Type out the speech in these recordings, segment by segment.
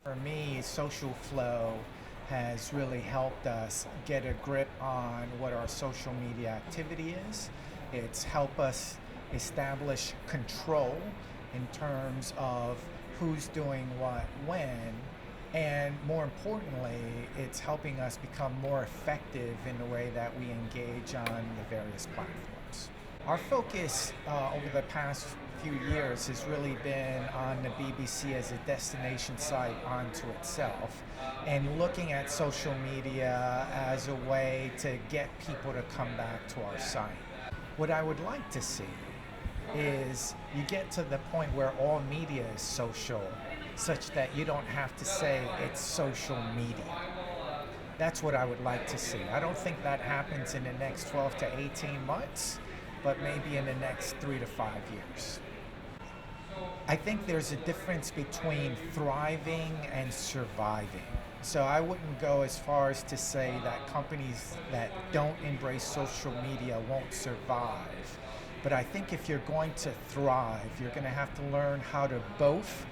For me, SocialFlow has really helped us get a grip on what our social media activity is. It's helped us establish control in terms of who's doing what when, and more importantly, it's helping us become more effective in the way that we engage on the various platforms. Our focus over the past few years has really been on the BBC as a destination site unto itself, and looking at social media as a way to get people to come back to our site. What I would like to see is you get to the point where all media is social, such that you don't have to say it's social media. That's what I would like to see. I don't think that happens in the next 12 to 18 months, but maybe in the next 3 to 5 years. I think there's a difference between thriving and surviving. So I wouldn't go as far as to say that companies that don't embrace social media won't survive. But I think if you're going to thrive, you're going to have to learn how to both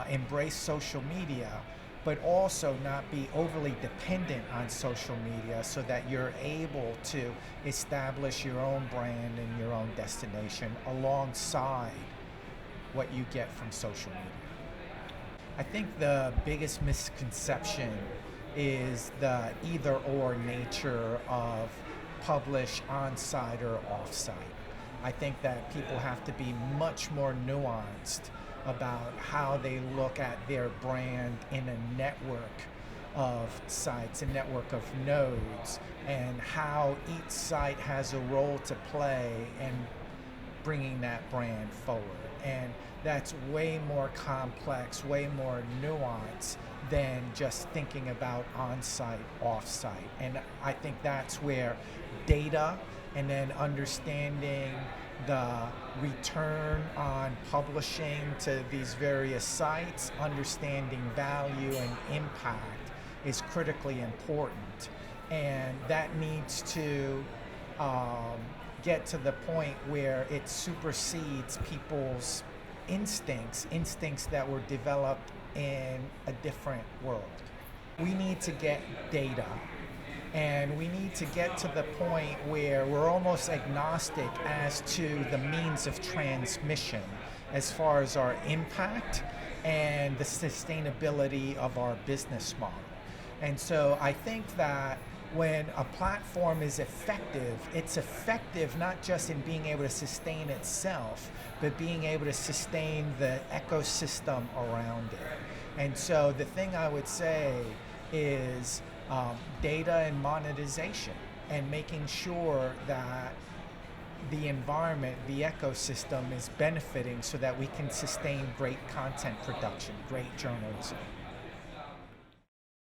embrace social media, but also not be overly dependent on social media, so that you're able to establish your own brand and your own destination alongside what you get from social media. I think the biggest misconception is the either or nature of publish on-site or off-site. I think that people have to be much more nuanced about how they look at their brand in a network of sites, a network of nodes, and how each site has a role to play in bringing that brand forward. And that's way more complex, way more nuanced than just thinking about on-site, off-site. And I think that's where data and then understanding the return on publishing to these various sites, understanding value and impact is critically important. And that needs to get to the point where it supersedes people's instincts that were developed in a different world. We need to get data, and we need to get to the point where we're almost agnostic as to the means of transmission as far as our impact and the sustainability of our business model. And so I think that when a platform is effective, it's effective not just in being able to sustain itself, but being able to sustain the ecosystem around it. And so the thing I would say is data and monetization, and making sure that the environment, the ecosystem is benefiting so that we can sustain great content production, great journalism.